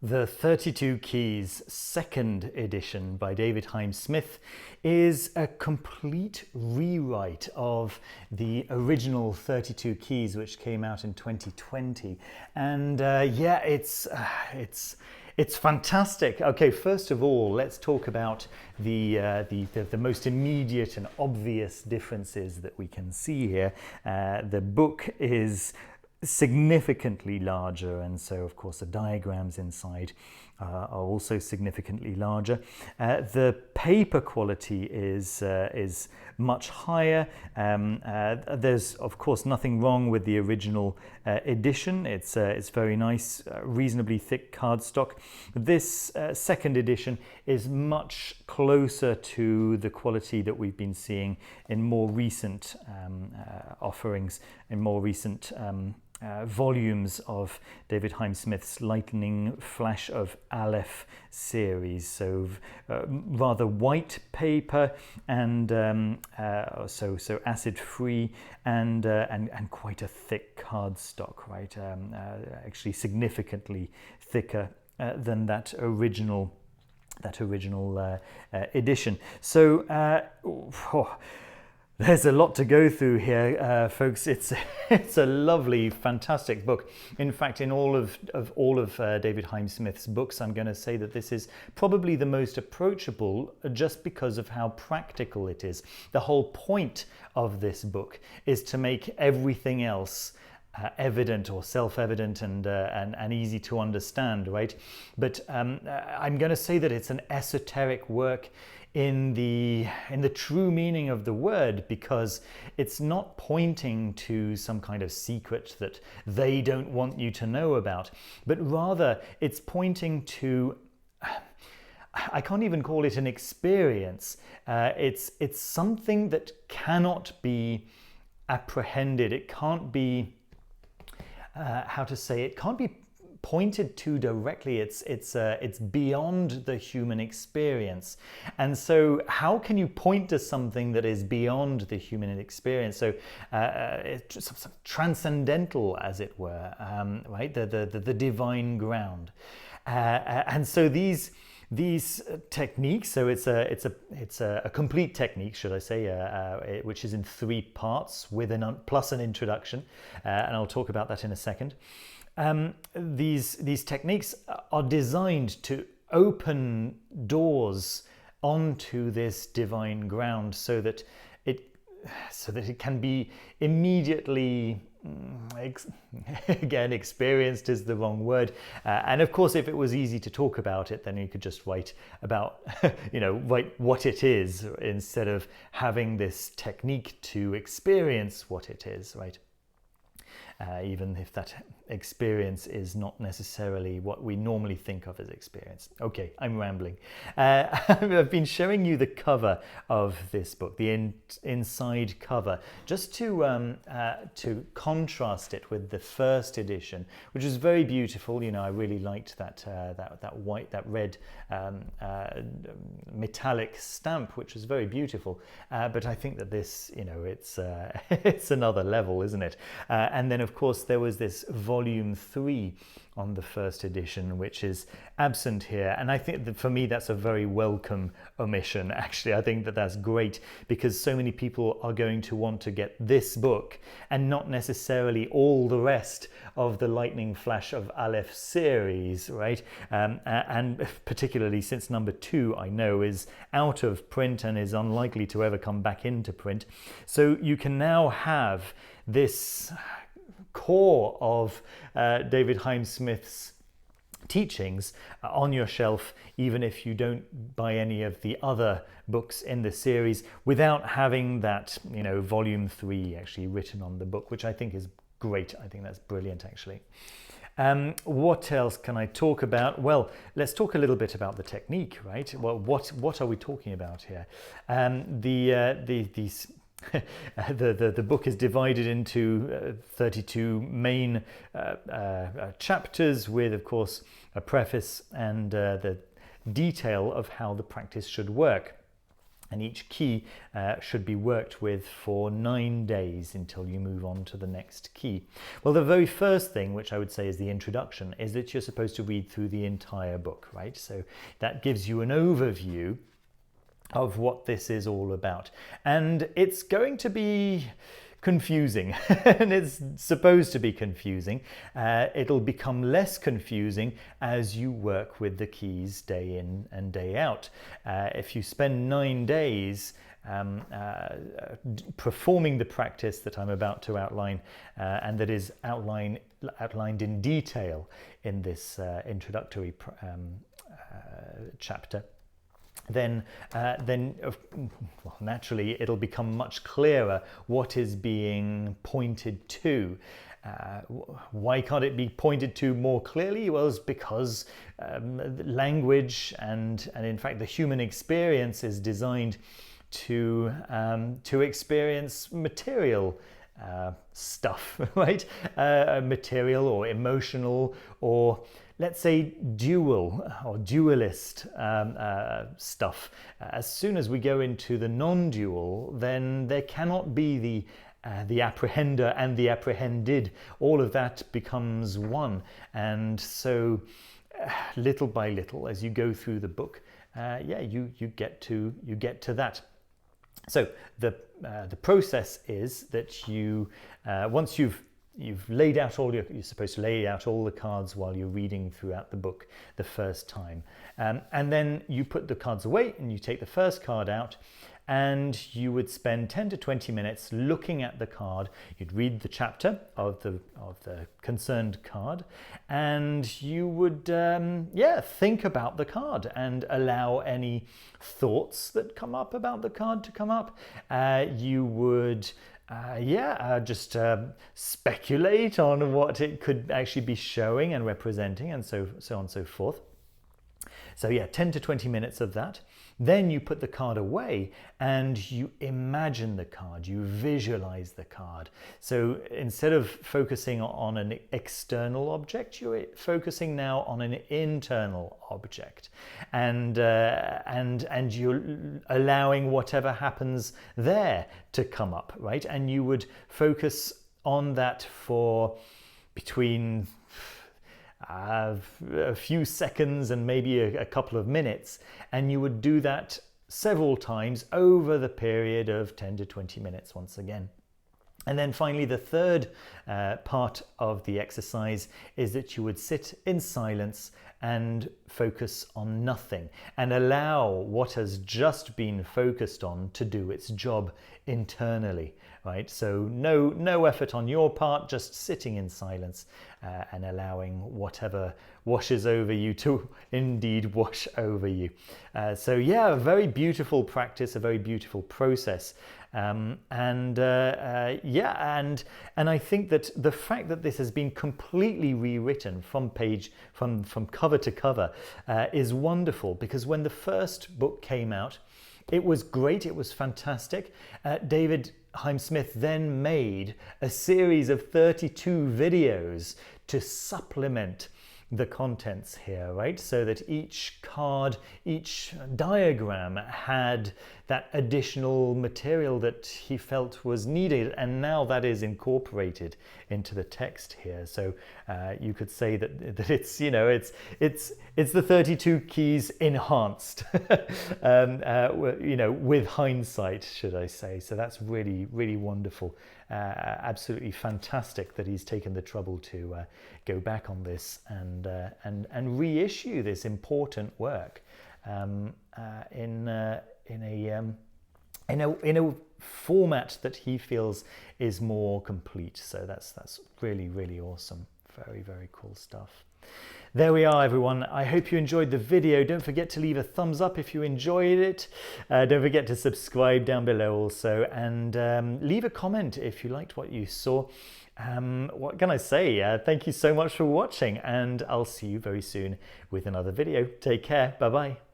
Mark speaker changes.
Speaker 1: The 32 Keys second edition by David Chaim Smith is a complete rewrite of the original 32 Keys, which came out in 2020. And it's fantastic. Okay, first of all, let's talk about the most immediate and obvious differences that we can see here. The book is significantly larger, and so of course the diagrams inside are also significantly larger. The paper quality is much higher. There's of course nothing wrong with the original edition. It's very nice, reasonably thick cardstock. This second edition is much closer to the quality that we've been seeing in more recent offerings, in more recent volumes of David Chaim Smith's Lightning Flash of Aleph series. So rather white paper and so acid free and quite a thick cardstock, right? Actually significantly thicker than that original edition. So there's a lot to go through here, folks. It's a lovely, fantastic book. In fact, in all of David Chaim Smith's books, I'm going to say that this is probably the most approachable, just because of how practical it is. The whole point of this book is to make everything else evident or self-evident and easy to understand, right? But I'm going to say that it's an esoteric work in the true meaning of the word, because it's not pointing to some kind of secret that they don't want you to know about, but rather it's pointing to, I can't even call it an experience. It's something that cannot be apprehended. It can't be it can't be pointed to directly. It's beyond the human experience. And so how can you point to something that is beyond the human experience? So it's transcendental, as it were, right? The divine ground. And so these techniques, so it's a complete technique, should I say, which is in 3 parts with plus an introduction, and I'll talk about that in a second. These techniques are designed to open doors onto this divine ground, so that it can be immediately again, experienced is the wrong word, and of course if it was easy to talk about it, then you could just write about write what it is, instead of having this technique to experience what it is, right? Even if that experience is not necessarily what we normally think of as experience. Okay, I'm rambling. I've been showing you the cover of this book, the inside cover, just to contrast it with the first edition, which is very beautiful. I really liked that red metallic stamp, which was very beautiful. But I think that this, it's another level, isn't it? And then of course there was this volume 3 on the first edition, which is absent here, and I think that for me that's a very welcome omission. Actually, I think that that's great, because so many people are going to want to get this book and not necessarily all the rest of the Lightning Flash of Aleph series, right? And particularly since number 2, I know, is out of print and is unlikely to ever come back into print. So you can now have this core of David Chaim Smith's teachings on your shelf, even if you don't buy any of the other books in the series, without having that volume 3 actually written on the book, which I think is great. I think that's brilliant, actually. What else can I talk about? Well, let's talk a little bit about the technique, right? Well, what are we talking about here? The book is divided into 32 main chapters, with, of course, a preface and the detail of how the practice should work. And each key should be worked with for 9 days until you move on to the next key. Well, the very first thing, which I would say is the introduction, is that you're supposed to read through the entire book, right? So that gives you an overview of what this is all about. And it's going to be confusing, and it's supposed to be confusing. It'll become less confusing as you work with the keys day in and day out. If you spend 9 days performing the practice that I'm about to outline, and that is outlined in detail in this introductory chapter, then well, naturally it'll become much clearer what is being pointed to. Why can't it be pointed to more clearly? Well, it's because language and in fact the human experience is designed to experience material stuff, right? Material or emotional, or let's say dual or dualist stuff. As soon as we go into the non-dual, then there cannot be the apprehender and the apprehended. All of that becomes one. And so little by little, as you go through the book, you get to that. So the process is that you once you've laid out you're supposed to lay out all the cards while you're reading throughout the book the first time, and then you put the cards away and you take the first card out, and you would spend 10 to 20 minutes looking at the card. You'd read the chapter of the concerned card, and you would think about the card and allow any thoughts that come up about the card to come up. You would just speculate on what it could actually be showing and representing, and so on and so forth. So 10 to 20 minutes of that. Then you put the card away and you imagine the card, you visualize the card. So instead of focusing on an external object, you're focusing now on an internal object, and you're allowing whatever happens there to come up, right? And you would focus on that for between a few seconds and maybe a couple of minutes, and you would do that several times over the period of 10 to 20 minutes once again. And then finally, the third part of the exercise is that you would sit in silence and focus on nothing and allow what has just been focused on to do its job internally, right? So no effort on your part, just sitting in silence and allowing whatever washes over you to indeed wash over you. A very beautiful practice, a very beautiful process. And I think that the fact that this has been completely rewritten from cover to cover is wonderful, because when the first book came out, it was great, it was fantastic. David Chaim Smith then made a series of 32 videos to supplement the contents here, right? So that each card, each diagram had that additional material that he felt was needed, and now that is incorporated into the text here. So you could say that it's it's the 32 keys enhanced, with hindsight, should I say? So that's really wonderful. Absolutely fantastic that he's taken the trouble to go back on this and reissue this important work in a format that he feels is more complete. So that's really awesome. Very cool stuff. There we are, everyone. I hope you enjoyed the video. Don't forget to leave a thumbs up if you enjoyed it. Don't forget to subscribe down below also, and leave a comment if you liked what you saw. What can I say? Thank you so much for watching, and I'll see you very soon with another video. Take care. Bye-bye.